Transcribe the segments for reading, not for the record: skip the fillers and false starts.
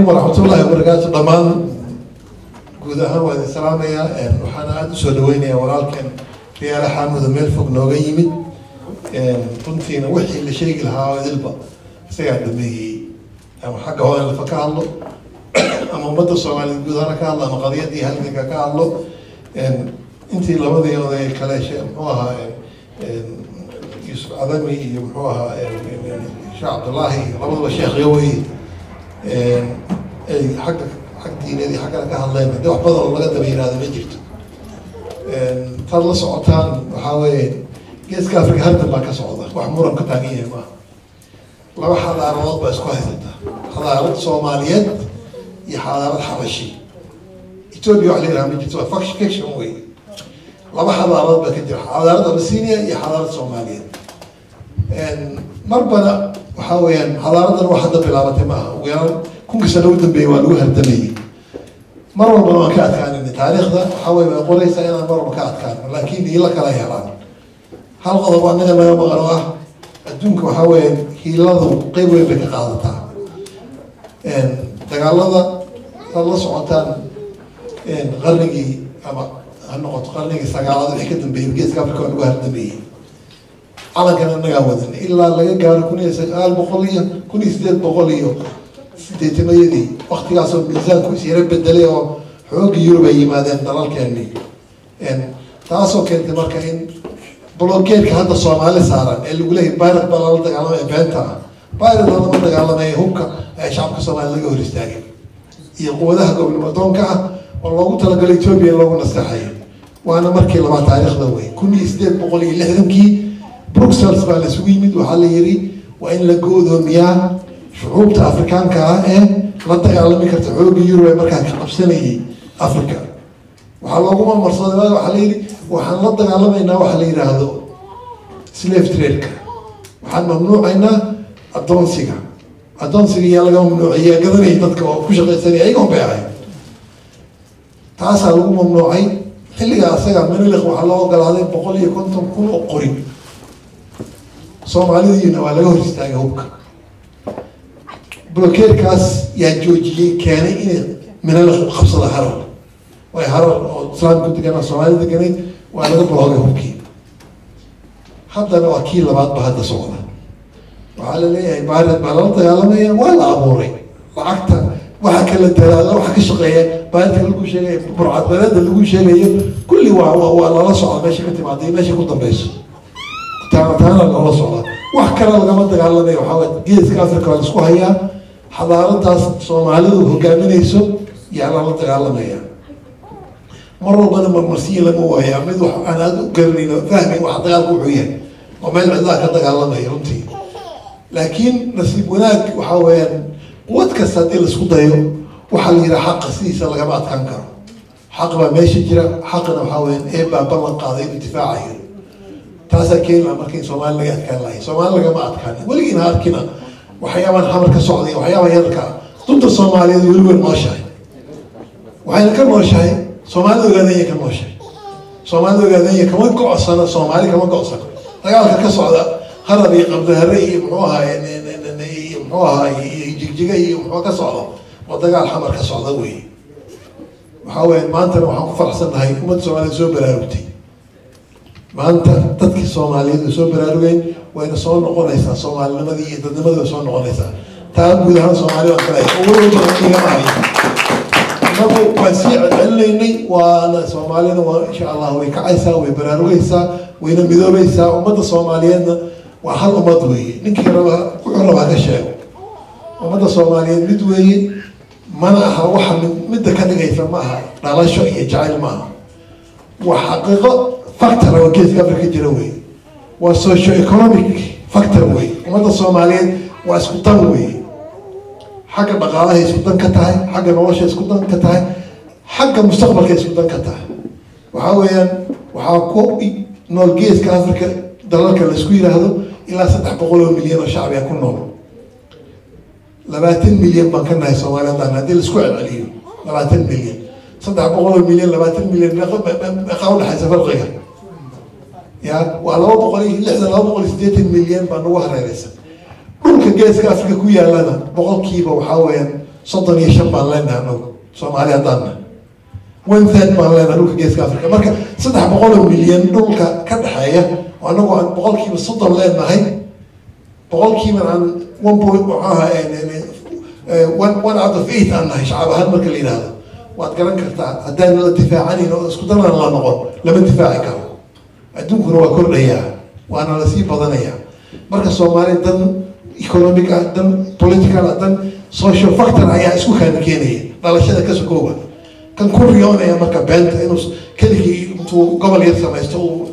ورحمة الله وبركاته ضمان gudahaan waa idin salaamayaa waxaan aad u soo dhaweynayaa walaalkan Riyaal Xamuud meel fog nooga yimid runtiina wixii la sheegi lahaa idilba isaga dhameeyay ama xagga hore la ka hadlo ama ummadda Soomaaliyeed gudahaan ka hadlo ama qadiyadii halka ka hadlo intii labadii oday kale muxuu ahaa Yusuf Adami iyo muxuu ahaa Sheekh Abdullaahi labadaba sheekh yaway xagga diinadii xagga ka hadlayna dad wax badan laga dabeeyay ma jirto tan la socotaan waxa weeye geeska Afrika halkan baa ka socda wax muran ka taagan yahay ma laba xadaaradood baa isku haysata xadaarad Soomaaliyeed iyo xadaarad Xabashi Ethiopia wax leeyahay ma jirto faction way laba xadaaradood baa ka jira xadaarad Abyssinia iyo xadaarad Soomaaliyeed marbana waxa weeyaan xadaaradan waxa hadda bilaabatay ma aha weeyaan كل سنة ودن بيوالوها الدمية مرة ما كانت كان إن تاريخ ذا حاول يقول ليس أنا مرة ما كانت كان لكن يلا كلا يعلم هل غضب أننا ما يوم غرواه الدنك وحاول هيلاذو قيوي بك قاضتها إن تقال هذا الله سبحانه إن غرني أما هالنقط غرني سجال هذا حكت بيجيز قبل كون وها الدمية على كان نجاوزن إلا لقى قال كوني سجال بقوليه كوني سديد بقوليه تيتميدي وقت ياسو ميزان كويس يرب الدليل حوق يوروبي مادن دلال كاني ان تاسو كنت marka in blokeedka hadda Soomaali saaran ee lagu leeyahay baarad balal dagaalamay beenta baarad lama dagaalamay hubka ee shacabka Soomaali laga hor istaagay iyo quwadaha gobolka oo loogu talagalay Ethiopia loogu nasaxay waana markii laba taariikhda way 1860kii Brussels baa la sugu yimid waxa la yiri waa in la go'doomiyaa شعوب أفريقيا كأه لا تقالمي كتحوق يورو مركز قبسني أفريقيا وحلاقوما مرصاد ما وحليلي وحنا تقالمي إنه وحليلي هذا سليف تريك وحنا ممنوع إنه الدونسيكا يلا ممنوع هي قدر يتذكر وكش غير سريع يقوم بيعه تعال ممنوعي اللي قاعد من اللي وحلاقو قال هذا بقول كنتم كلوا قريب صوم عليه ولا له يستعجبك بلوكير كاس يا جوجي كان من الخبصة الحرب ويحرب سلام كنت كنا صومالي ذكرني وأنا قبل هوكي حتى أنا وكيل بعد بهذا الصوت وعلى لي عبارة بلانطة عالمية ولا أموري وعكتها وحكى الدلالة وحكى الشقية بعد كل شيء برعة بلد اللي شيء كل ولا صعب ماشي كنت بعدين ماشي كنت بس تعال الله صعب وحكى لنا قمت عالمية وحاول جيز كافر كان سكوهيا حضارتها Soomaalidu hogaaminayso yaa la dagaalamaya marwalbana marmarsiin lagu waayaa mid wax aan aad u garanayno fahmin wax dagaalku wuxuu yahay oo meel cid ka dagaalamaya runtii laakiin nasiib wanaag waxa weeyaan quwad kasta hadii la isku dayo waxa la yiraahdaa xaq siisa laga adkaan karo xaq baa meesha jira xaqna waxa weeyaan ee baa ballan qaaday difaacayo taas keenay markii Soomaaliya laga adkaan lahayd Soomaaliya laga ma adkaan waligiina arkina waxyaaban xamar ka socday waxyaaba yarka dunta Soomaaliyeed waliba nooshahay waxayna ka nooshahay Soomaalidu ogaadaya ka nooshahay Soomaalidu ogaadaya kama go'sana Soomaali kama go'sana dagaalka ka socda qarab iyo qabdahare iyo muxuu ahaa jigjiga iyo muxuu ka socda waa dagaal xamar ka socda weey waxa weeye maanta waxaan ku faraxsanahay ummadda Soomaaliyeed soo baraarugtay maanta dadkii Soomaaliyeed soo baraarugeen وين صون نقوليسا صومال لماذا يتدمر صون نقوليسا تابو ده صومالي وكلاي أول مرة معي نبو وسيع عليني وأنا صومالي وإن شاء الله ويكعيسا ويبرارويسا وينمدوريسا ومدى صوماليين وحل مدوي نكير كل هذا الشيء ومدى صوماليين مدوي منعها واحد مدة كذا جيت معها لا شيء يجعل معها وحقيقة فاكتور وكيس قبل كجروي والسوشيو ايكونوميك فاكتور وي ومدى الصوماليين واسكتان وي حق بقالها يسكتان كتاهي حق نواشا يسكتان كتاهي حق مستقبل يسكتان كتاهي وحاويا وحاكو نولجيز كافريكا دلالك الاسكويرة هذا إلا 7 مليون شعب يكون نور 20 مليون ما كنا يسوالي دانا دي الاسكوير عليهم 20 مليون 7 مليون 20 مليون نقاول حسب الغير يا والله بقولي لحظة لا بقولي 60 مليون بنوه رئيسا ممكن جالس كافريقيا كويا لنا بقول كيبا وحاويا صدق يشبع لنا إنه سوماليا ضلنا وين ثاني بان لنا نروح جيس أفريقيا مركز صدق بقولوا مليون دولار كدحية وأنا بقول كي بالصدق لنا هاي بقول كي من عن 1 out of 8 أنا شعب هالمركلين هذا وأتكلم كرتا أدان الدفاع عني لو اسكتنا الله نقول لما دفاعي كانوا أدونكم هو كل رياء وأنا نسيب بدنيا مركز سومالي دن economic دن political دن social factor أيها اسمه كان كيني على شيء كذا كوبا كان كل يوم أيام مركز بنت إنه كذي تو قبل يرسم يستو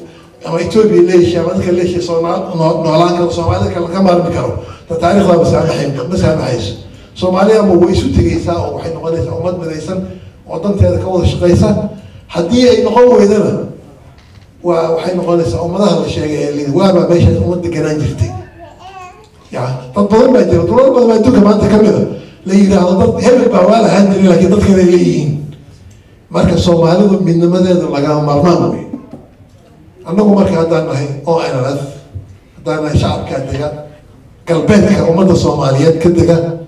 أما إثيوبيا ليش ما ذكر ليش صومال نولان كان سومالي كان كمان بكرو تتعرف لا بس أنا حين بس أنا عايش سوماليا مو ويسو تجيسا أو حين نقول أمد مدرسا وضمت هذا كوضع شقيسا حدية ينقوه إذا وحين نقول أمد هذا الشيء اللي وابا بيش أمد جنان جرتي يعني تطلب ما يدير طول ما يدوك ما أنت كمله ليه هذا ضد هبل بوالا هندري لكن ضد كذا ليين مركز سومالي من ماذا لقاهم مرمامي أنا مركز هذا نهي أو أنا رث هذا شعب كذا قلبك أمد الصوماليات كذا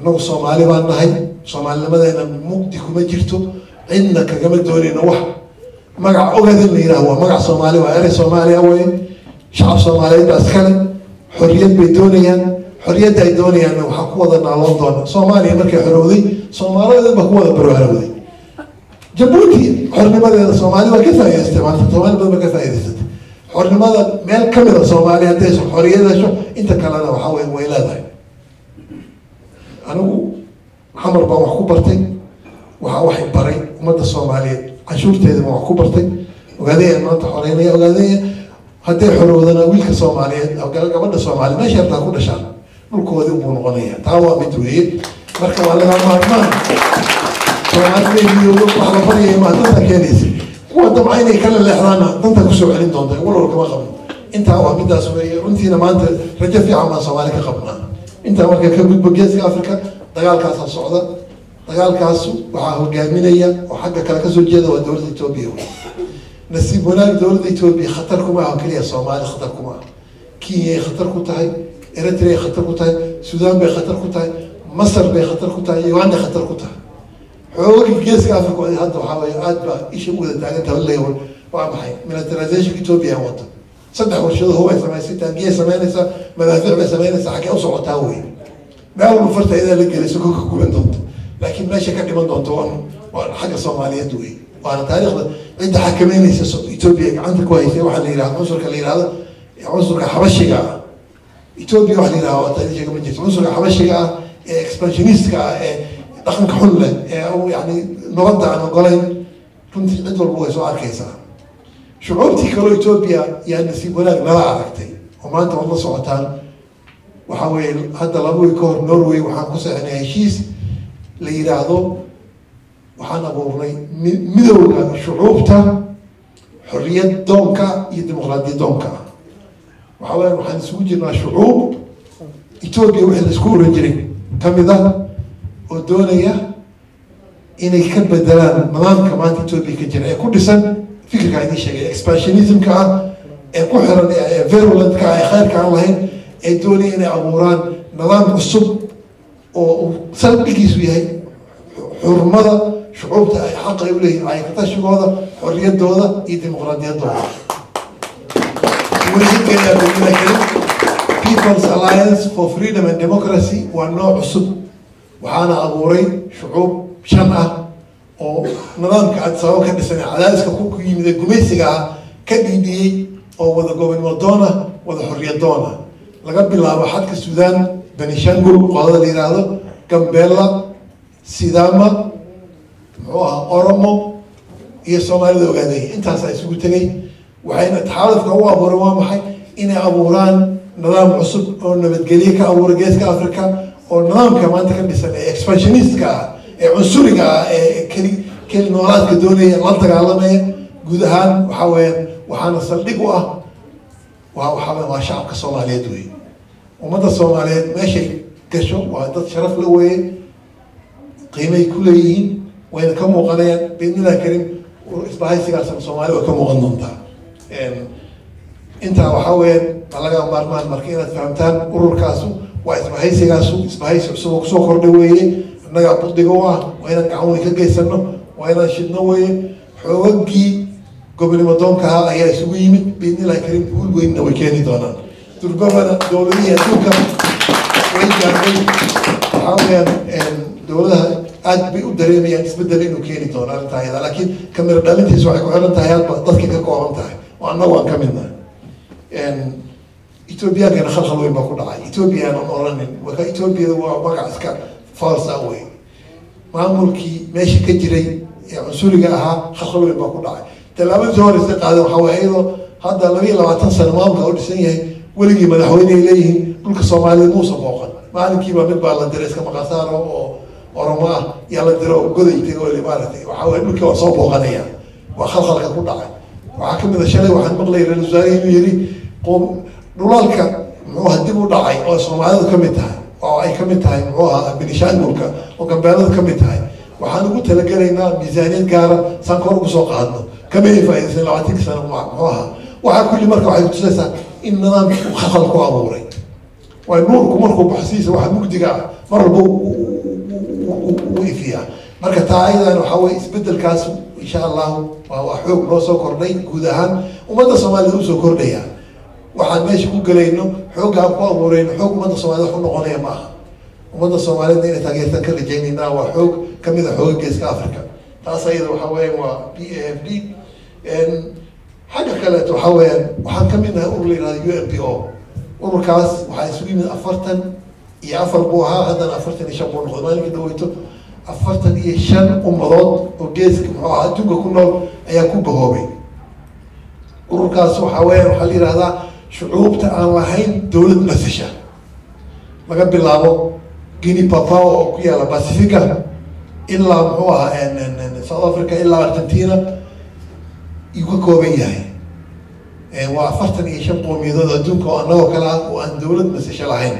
أنا الصومالي بان Soomaali nimadeena mugdi kuma jirto cidna kagama doonayno wax magac ogaadin la yiraahdo waa magac Soomaali waa eray Soomaali away shacab Soomaaliyeed askari xorriyad bay doonayaan xorriyad ay doonayaan waxa ku wada naalon doona Soomaaliya markay xorowday Soomaaliyeed ba ku wada barwaaqowday Djibouti xornimadeeda Soomaali waa ka faa'iideystay maanta Soomaali ba ka faa'iideystay xornimada meel kamid ah Soomaaliya hadday xorriyadaasho inta kalena waxa way leedahay anigu حمر بان وحكو برتي وحي بري ومدى الصومالية عشور تيدي بان وحكو برتي وقادية المنطقة حرينية وقادية هدي حلو ذنا ويلك الصومالية أو قبل الصومالية ما شرطها كل شان نلقوا ذي أمون غنية تعوى بدويد مركب على المعرمان صومالي يقولوا بحر فرية ما تنتا كينيسي هو دم عيني كلا الإحرانا تنتا كسو علين دونتا يقولوا لك ما قبل انت عوى بدا سوريا وانتي لما انت رجع في عمان صوماليك قبلنا انت مركب كبير بجيزي أفريقيا dagaalkaas socda dagaalkaas waxa hogaaminaya oo xagga kale ka soo jeeda waa dawladda Itoobiya nasiib wanaag dawladda Itoobiya khatar kuma aha kaliya Soomaali khatar kuma Kenya khatar ku tahay Eritrea khatar ku tahay Suudaan bay khatar ku tahay Masar bay khatar ku tahay Uganda khatar ku tahay xoogga geeska Afrika hadda waxa way aad ba isha wada taagan tahay waa maxay militarization Itoobiya wada saddex warshado hoo ay samaysay taangiye samaynaysa madaafiic bay samaynaysa xagee u socotaa weey ما هو فرصة إذا لقي سكوك كلن ضد لكن ما شك كمان ضد حاجة صومالية دوي وأنا تاريخ عند حكمين إثيوبيا عندك كويس واحد اللي يلعب عنصر كاللي هذا عنصر حبشي قاع إثيوبيا واحد اللي يلعب تاريخ كمان جيت عنصر حبشي قاع إكسبانشنيست قاع دخل كحلة أو يعني نرد عن قلين كنت عند البويس وعاركيسا شعوبتي كلو إثيوبيا يعني نسيب ولا ما عرفتي وما أنت والله صوتان وحاول هذا لابوي كور نروي وحنقص يعني هشيس ليراهدو وحنا بورني مدوغا شعوبتا حرية دونكا ديمقراطية دونكا وحاول وحنسوجنا شعوب إثيوبيا وحنا سكول رجري كمذا ودونيا إن يكتب بدلان نظام كمان إثيوبيا كجري كل سنة فكرة عندي شيء إكسبانشنيزم كا كحرا فيرولنت كا خير كا الله الدولة إن عبوران نظام الصب وسلبكيس وياي حرمة شعوبها حق يقوله عاي كتاشو هذا حرية هذا ديمقراطية هذا ولكن People's Alliance for Freedom and Democracy والنوع الصب وحنا عبوري شعوب شمعة أو نظام كعد سواء كان السنة على أسك كوكو يمد الجميسة كديدي أو وذا جوبن دونا وذا حرية دونا لقد بالله حد السودان بنيشانغول قاضي اللي هذا كامبيلا سيداما أورمو هي الصومالي ذوقاني أنت هسه تجي وحين تحاول هو أبوران محي إن أبوران نظام عصب أو نبتجليك أو رجيس كأفريقيا أو نظام كمان تكلم بسنة إكسبانشنيست كعنصري كل نورات كدوني منطقة عالمية جودهان وحنا صدقوا وحنا شعب كصومالي دوي ومدى الصوماليين ماشي كشو وهذا شرف لوي قيمة كليين وين كم مغنيا بإذن الله كريم وإصبحي سياسة الصومالي وكم مغنونتا أنت وحاول على مرمان مركينة فهمتان قرر كاسو وإصبحي سياسة إصبحي سوق سوكر دوي annagaa budiga u ah waa inaan gacan ka geysano waa inaan shidno weye xoogagii gobonimo doonkaha ayaa isugu yimid biidnillahi kariim guul weynna way keeni doonaan durbabana dowladihii adduunka way gaartay waxaa weyaan dowladaha aad bay u dareemayaan isbedel inuu keeni doono arrintaa ayada laakiin kamira dhalintiisa waxay ku xiran tahay hadba dadka ka kooban tahay oo annagu aan ka midna ethoobiyankana khalkhal weyn baa ku dhacay ethoobiya aanan oranin marka ethoobiya waa magac iska falsa wey maamulkii meesha ka jiray ee cunsuriga ahaa khalkhal weyn baa ku dhacay tallaabadii horeysa qaaden waxaa waye iyadoo hadda 22 sano maamulka u dhisan yahay weligii madaxweyne ay leeyihiin dhulka soomaaliyeed muusa booqan maalinkiiba mid baa la diray iska maqasaaro oo oromo ah yaa la diro goday tego maaragtay waxaa waye dhulkii waa soo booqanaya waa khalkhalka ku dhacay waxaa kamid a shalay waxaan maqlayay ra-iisul wasaare inuu yiri dhulalka muxuuha dib u dhacay oo soomaalidu kamid tahay oo ay kamid tahay muxuuha binishaangulka oo gambeeladu kamid tahay waxaan ugu talagelaynaa miisaaniyad gaara saan kor ugu soo qaadno kama ay faaidaysan 20 sano muxuuha waxaa kulli marka waxay kutusaysaa in nidaamki uu khalkhal ku abuuray waay nuurku markuu baxsiisa waxa mugdiga ah mar walba u ifiyaa marka taa ayadan waxaa weye isbedelkaas insha allahu waa xoog noo soo kordhay guud ahaan ummadda soomaaliyed usoo kordhaya waxaan meesha ku gelayno xooggaan ku abuureyno xoog ummadda soomaaliyed wax u noqonaya ma aha ummadda soomaaliyeedna inay taageertaan ka rajaynayna waa xoog kamid a xooga geeska africa taas ayada waxaa weeyaan waa p a f d xagga kaleeto waxaa weeyaan waxaan kamid nahay urur la yihahda u n p o ururkaas waxaa isugu yimid 44 buu ahaa haddana 45 buu noqday maalinka dhaweyto 45 ummadood oo geeska muxuu ahaa adduunka ku nool ayaa ku bahoobay ururkaas waxaa weeyaan waxaa la yihahdaa shucuubta aan lahayn dowlad masasha laga bilaabo guinea papao oo ku yaala pacifica ilaa muxuu ahaa south africa ilaa argentina iyuu ka kooban yahay waa 45 qowmiyadood adduunka oo annagoo kale ah oo aan dowlad masasha lahayn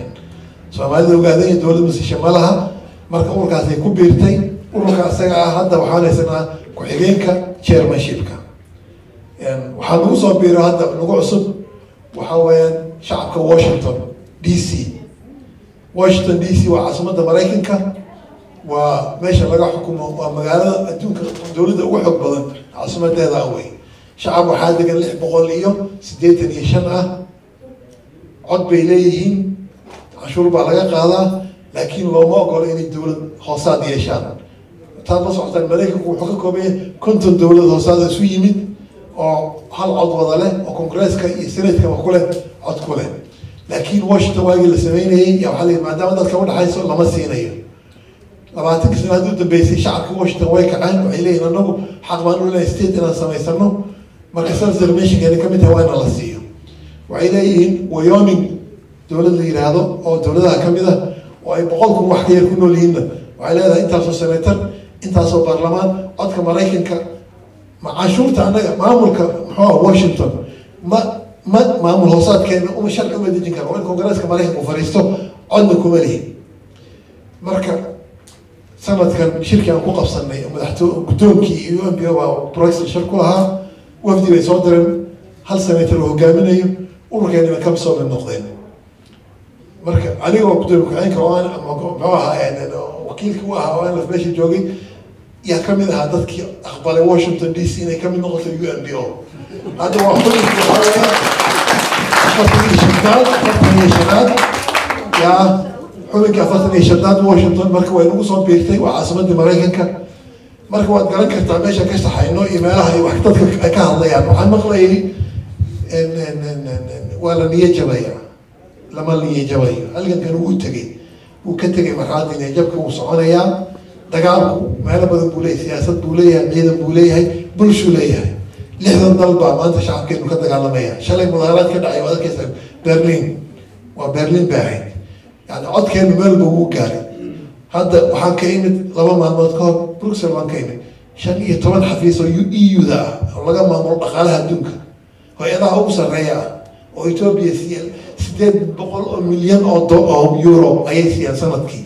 soomaalida ogaadanya dowlad masasha ma laha marka ururkaasay ku biirtay ururka isaga ah hadda waxaan haysanaa ku-xigeenka chairmanshipka waxaa nagu soo biiro hadda nagu cusub waxaa weeyaan shacabka washington d c washington d c waa caasimadda maraykanka waa meesha laga xukumo waa magaalada adduunka dowladda ugu xog badan caasimadeeda awey shacab waxaa degan 685 ah cod bay leeyihiin canshuur baa laga qaadaa laakiin looma ogolo inay dowlad hoosaad yeeshaan taad la socotaan maraykanku wuxuu ka koobaya 50 dowlad hoosaad isu yimid oo hal cod wada leh oo congresska iyo senatkaba ku leh cod ku leh laakiin washington waagii la sameynayay yaa waxaa la yidhi maadaama dadka udhexayso lama siinayo 20 sano hadduu dambeysay shacabka washington way kaceen waxay leeyihin anagu xaq baan u lenahay state inaan samaysano marka self-determinationkeena kamid tahay waa ina la siiyo waxay leeyihiin wyoming dowlad la yidhaahdo oo dowladaha kamid ah oo ay 100 kun wax ka yar ku nool yihiinna waxay leedahay intaasoo senator intaasoo baarlamaan codka maraykanka canshuurta annaga maamulka muxuu washington maamul hoosaadkeena uma sharci uma dejin karo waa in congresska maraykanku fariisto codna kuma lihin marka sanadkan shirki aan ku qabsanay guddoonkii iyo u n p o baa bruxel shir ku lahaa wafdi bay soo direen hal senator oo hogaaminayo ururkeena kama soo mid noqdeen marka anigoo guddoomiye ku-xigeenka oo aan muxuu ahaa wakiilkii u ahaa oo aan meesha joogay yaa kamid ahaa dadkii aqbalay washington d c inay kamid noqoto u n p o hadda waa xubinki waxaa weeya 45 yaa xubinkii 45 washington marka way nagu soo biirtay waa caasimadii maraykanka marka waad garan kartaa meesha ka saxayno iyo meelaha ay wax dadka ay ka hadlayaan waxaan maqlayay waa la niyo jabaya lama niyo jabayo halgankan uu tegay uu ka tegay marxaladii niyo jabka uu soconayaa dagaalku meelo badan buu leeyahay siyaasad buu leeyahay ciidan buu leeyahay bulshuu leeyahay 60 dal baa maanta shacabkeenu ka dagaalamaya shalay mudaaharaad ka dhacay waad arkaysaa berlin waa berlin bay ahayd yani codkeenu meel buu ugu gaaray hadda waxaan ka imid 2 maalmood ka hor bruxel waan ka imid 15 xafiis oo EU-da ah oo laga maamulo dhaqaalaha adduunka hay-adaha ugu sarreeya ah oo Ethiopia siiyay 800 milyan oo euro ayay siiyaan sanadkii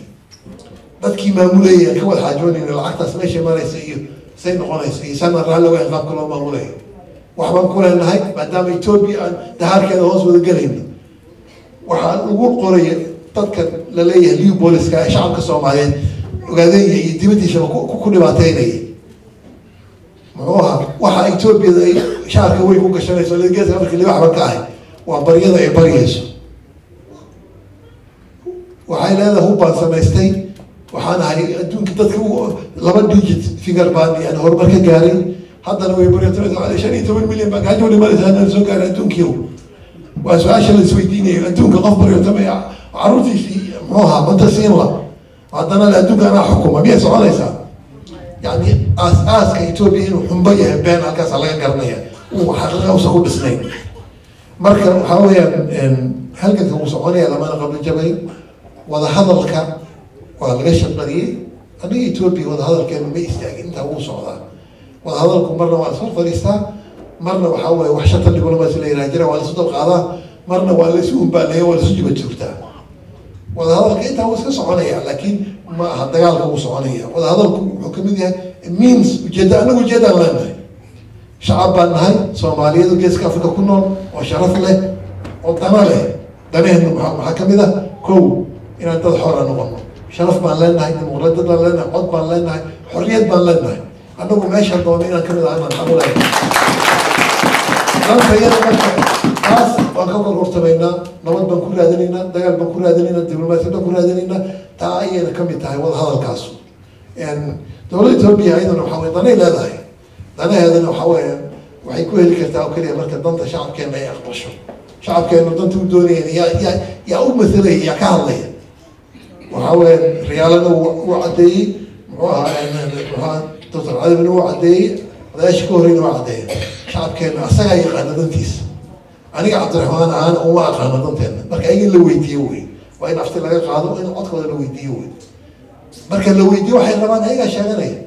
dadkii maamulayay ka wada xaajoonayna lacagtaas meesha maraysa iyo say noqonayso iyo sana raalli waa qaabka loo maamulay waxbaan ku leenahay maadaama Ethiopia aan dahaarkeeda hoos wada galayno waxaa lagu qoraya dadka la leeyahay liu booliska ee shacabka Soomaaliyeed ogaadeenaya iyo dibadiisaba ku dhibaateynayay muxuu ahaa waxa Ethiopia ay shaarka way ku gashanayso geeska Afrika liba xaban ka ahay waa baryada ay baryayso waxay leedahay hubbaan samaystay waxaan ahay adduunka dadka laba digit figure baan yani horumar ka gaaray haddana way baryatay 15 milyan baa gaajo dhimanaysaa soo gaaray adduunkiiyo waa su-aasha la isweydiinayo adduunka qof baryatay caruurtiisii muxuu ahaa manta siin la haddana adduunka anaa xukuma miyay soconaysaa يعني أساس كإثيوبيا إنه حنبية بين الكاس على قرنية وحقيقة وسقوا بسنين مركز حاوية هل كنت موسوعانية لما أنا قبل الجبل وهذا هذا الكلام والغش القليل أنا إثيوبيا وهذا هذا الكلام ما يستحق أنت موسوع ذا وهذا هذا الكلام مرة وأصل فريستا مرة وحاوية وحشة اللي يقولوا مثلا يراجع ولا صدق هذا مرة ولا سوون بالله ولا سجى بتشوفته وهذا هذا الكلام هو موسوعانية لكن ما هذا قال موسوعانية وهذا هذا حكمية means وجدة أنا وجدة لنا شعب بنهاي سوماليا وجيس كافريقيا كلهم وشرف له وطمع له دمه محكمة ده كو إن أنت الحر نقول شرف بان لنا هاي مردد بان لنا عد بان لنا حرية بان لنا أنا بمعيش هالدوامين أنا كم ده أنا الحمد لله لما فينا ناس وأكبر مرتبينا نود بنكون هذينا دجال بنكون هذينا دبلوماسية بنكون هذينا تعاين كم يتعاين وهذا الكاس يعني دولة إثيوبيا أيضا وحوي ضني لا ذاي ضني هذا وحوي وحيكون اللي كرت أو كليه مركز ضنت شعب كان ما يخبرشه شعب كان ضنت بدوني يا أم مثلي يا كهلي وحوي ريالنا وعدي وها توصل هذا من وعدي هذا شكورين وعدي شعب كان أسايق أنا ضنتيس أنا عبد الرحمن أنا وواقع أنا ضنتين مركز أي اللي ويديوي وين أفتح لك قاعد وين أدخل اللي ويديوي marka la weydiiyo waxay rabaan ayaga sheeganaya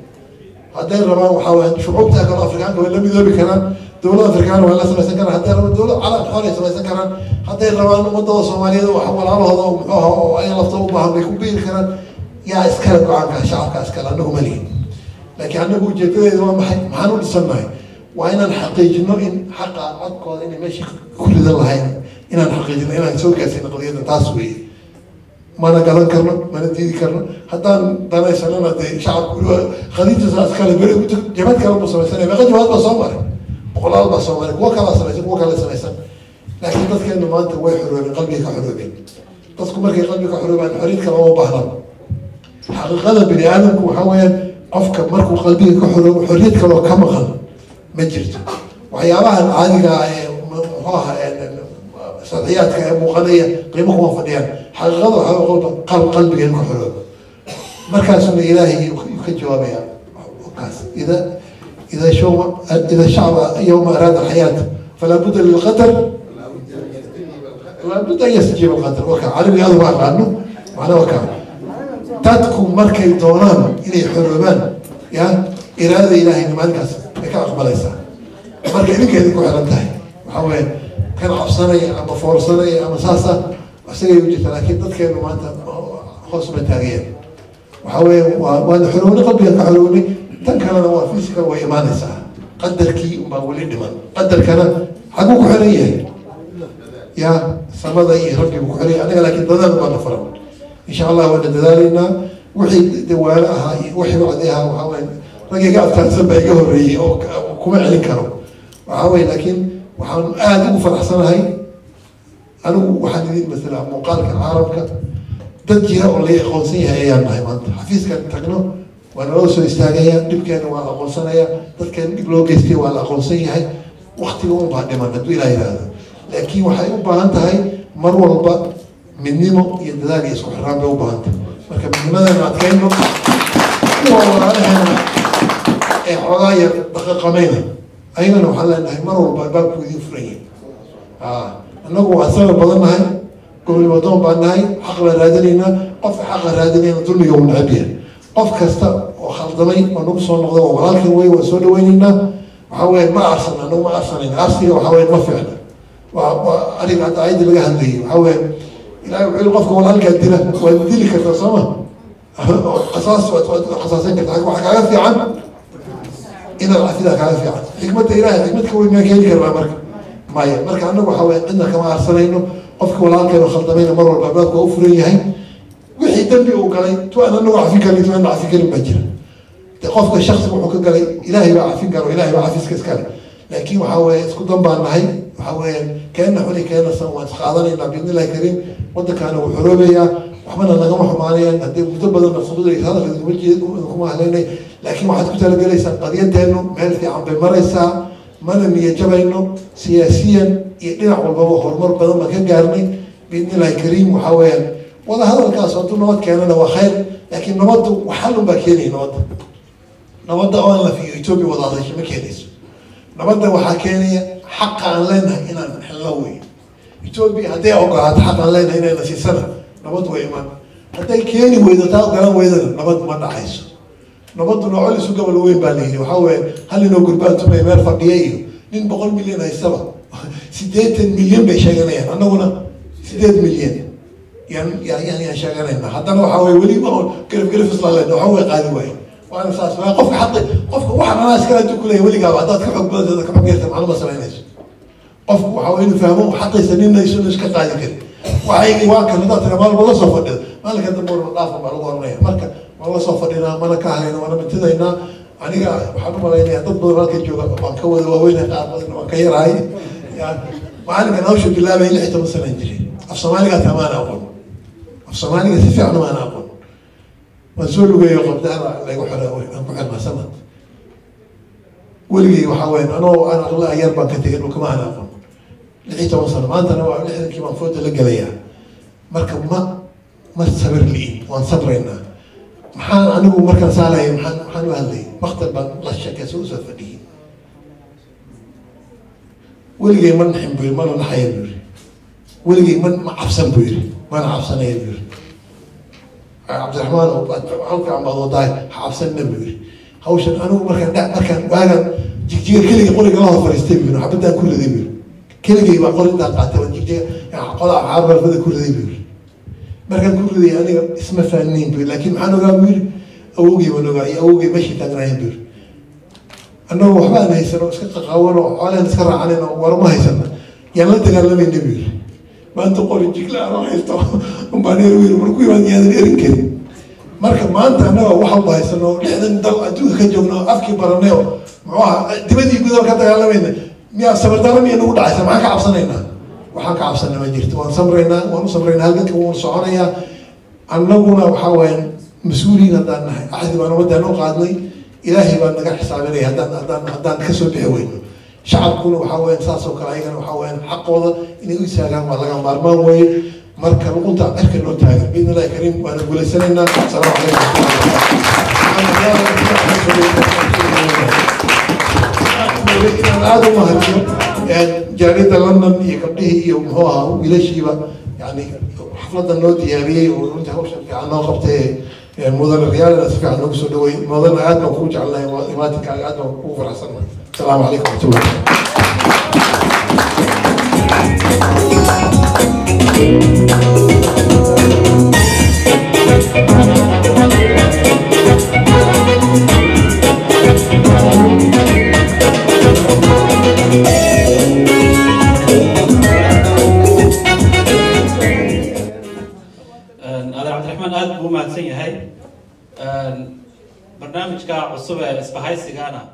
haday rabaan waxa weyn shucuubta kale Afrikaanka way la midoobi karaan dawladda Afrikaan way la samaysan karaan haday rabaan dawlad calaam xoolay samaysan karaan haday rabaan ummadda Soomaaliyeed waxa walaalahooda oo ay lafta u baahan bay ku biiri karaan yaa iskala go'aanka shacabka iskala anagu malihin laakiin anagu ujeedadeedu waa maxaan u dhisanahay waa inaan xaqiijino in xaqa codkooda inay meesha ku ridan lahayn inaan xaqiijino inaan soo gaarsiino qadiyada taas weeye ما أنا قلنا كرنا ما ندير كرنا حتى دنا يسألنا ده شعب كله خليج الناس كله بيقول جماعة كلام بس مثلا ما قد جماعة بصور وقلال بصور وكلا سميسن وكلا سميسن لكن تذكر إنه ما أنت وين حروب قلبك حروب تذكر مركي قلبك حروب عن حريت كلام وبحرم حقيقة بني آدم وحوي أفكر مركو قلبك حروب حريت كلام كم خل مجرد وحيابها عادي سطحيات مغنية قيمة موفدين حقيقة قلبي ينكو حلوب مركز الإلهي يجوابها إذا الشعب يوم أراد الحياة فلا بد للقدر لا بد أن يستجيب القدر وكا عربي هذا واقع عنه معنا وكا تاتكم مركز دوران إلي حلوبان يا إرادة إلهي مركز يكا أقبل إيسا مركز إليك يدكو حلمتاي وحاول كان عبصاني أما فورصاني أما ساسا وسيجي يوجد لكن ضدك إنه ما أنت خص بالتغيير وحاول وأنا حلوني قبل كحلوني تنكر أنا وفيسك وإيماني ساعة قدر كي وما ولد من قدر كان حقوق حرية يا سماذا ربي بكحرية أنا لكن ضدنا ما نفرم إن شاء الله وأن دلالنا وحي دوالها وحي بعدها وحاول رجع قاعد تحسب يجهري أو كم عليك كرم وحاول لكن وحاول أدو فرحسن هاي أنا وحديد مثلا مقالك عربك تجيها ولا يخلصيها أيام هاي ما حفيز كان تقنو وأنا لو سو استاجيها دبك أنا ولا خلصنا تذكر بلوجستي ولا خلصيها هاي وقت يوم بعد ما تدوي لا هذا لكن وحي وبانت هاي مرة والبا من نيمو يدلال يسكو حرام بوبانت مركب لماذا ما تكلموا والله أنا عراير دقيقة مينة أيضا وحلا إن هاي مرة والبا كودي فريين أنه وأثر بدن هاي قبل ما دوم بعد هاي حق الرادلينا قف حق الرادلينا طول يوم العبير قف كستا وخلطمي ونقص ونقضى وغالكن وي وسود ويننا وحاول ما أرسلنا أنه ما أرسلنا أرسلنا وحاول ما فعلنا وأريد أن أعيد لك هذه وحاول إلى قفك والهلقة الدنيا والدلي كتصمه قصاصين كتحك وحكا في عن إذا العفيدة كان في عن حكمة إلهي حكمتك وين ما كان يجرب مركب مايا مركب عنه وحاول عندنا كما أرسلنا قفك والهلقة وخلطمين مرة البابات وأفري هاي wixii dambi uu galay tu aan anagu cafin karin tu aan cafin karin baa jira qofka shaksiga wuxuu ka galay ilaahay baa cafin karo ilaahay baa cafiska iskale laakiin waxaa weeye isku dan baan nahay waxaa weeye keena xuli keena san waan isqaadanaynaa biidnillahi kariim waddankaana wuu xoroobayaa waxbana nagama xumaanayaan haddii muddo badan nafsadooda hadalka kuma jeed kuma haleynay laakiin waxaad ku talagelaysaan qadiyadeennu meel fiican bay maraysaa mana niya jabayno siyaasiyan iyo dhinac walbaba horumar badan baan ka gaarnay biidnillahi kariim waxaa weeyaan wada hadalkaas hadduu nabad keenana waa khayr laakiin nabaddu waxalun baa keenaya nabadda oo aan la fiyo etoobiya wada hadasho ma keenayso nabadda waxaa keenaya xaqa aan leenahay inaan helno wey etoobiya hadday ogolaato xaq aan leenahay inayna siisana nabad way iman hadday keeni weydo taa ogolaan weydana nabad ma dhacayso nabadduna col isu gobol weyn baa layidhi waxaa weeye hal inoo gurbaan tumay meel fadhiya iyo nin 100 milyan haystaba 80 milyan bay sheeganayaan annaguna 8 milyan yaan sheeganaynaa haddana waxaa weye weliba oon garaf islaaleyna waxaa way qaadi waaye waana saas waa qofka xaqi qofka waxa anaa iskala dukulaya weligaaba haddaad ka xog badanteeda ka xoggeerta macluma samaynayso qofku waxaa weye inuu fahmo xaqiisa ninayso iska qaadi karin waxaygi waa kan haddaad tira maalba la soo fadhida maalinka dambe warma dhaafa baa lagu oranaya marka waan la soo fadhinaa mana ka hayno waana mitidaynaa aniga waxaan u malaynayaa dad badan halka jooga waan ka wada waaweyna qaar badan waan ka yarahay maalinkan hawsha bilaabay 16 sanaan jiray af soomaaliga tamaan aqoon af soomaaliga si fiican maan aqoon waan soo lugeeyo qabdaana lagu xiro aan ku xirnaa sanad weligay waxaa weyn anoo aan aqla yar baan ka tegay dhulka ma aan aqoon 16 sano maantana waa 60kii baan fooda la gelayaa marka ma sabir liin waan sabraynaa maxaan anigu markaan saalaya maxaan u hadlayay maktab baan la sheekaysa u soo fadhiyey weligay ma naxin buu yiri mana naxaya buu yiri weligay ma cabsan buu yiri mana cabsanaya buu yiri cabdiraxmaan oo halka aan baad wadaay cabsanna buu yiri hawshan anigu markaan waagan jigjiga keliga qoriga la fariistay buu yiri xabadaan ku riday buu yiri keligay baa qorintaa qaatay waa jigjiga qodaa caarbada ku riday buu yiri markaan ku riday aniga isma faaniin buu laakiin maxaan ogaa buu yiri awowgay baan ogaa iyo awowgay meeshii taagnaayeen buu yiri annagu waxba aan haysano iska qaqaawano xoolaan iska raacanayno warma haysana yaan la dagaalamayna buu yiri maanta qori jigla aan haysto umbaan yiri markuu yimaad yaadan erin karin marka maanta annaga waxa haysano 60 dal adduunka ka joogno afkii baranay oo muxuu ahaa dibadii gudaha ka dagaalamayna miyaa sabardaran miyaa nagu dhacaysa maxaan ka cabsanaynaa waxaan ka cabsanaa ma jirto waan u samraynaa halganka waan soconayaa annaguna waxaa weeyaan mas-uuliyiin haddaan nahay axdi baan ummadaan u qaadnay ilaahay baan naga xisaabinaya haddaan kasoo bixi weyno shacabkuna waxaa weeyaan saas oo kale ayagana waxaa weeyaan xaqooda inay u istaagaan waa laga maarmaan weeye marka luqunta cirka noo taagan biidni illahi kariim waana guulaysanaynaa asalaamu calaykum inaan aada u mahadsiyo jaariyadda london iyo gabdhihii iyo muxuu ahaa wiilashiiba yani xafladan noo diyaariyey oo runtii hawsha fiican noo qabtay mudane riyaalina si fiican noogu soo dhaweey mudane aad baan kugu jecelnahay imaatinkaaga aad baan kugu faraxsannahay asalaamu calaykum برنامج كا عصبة إسبهاي سجانا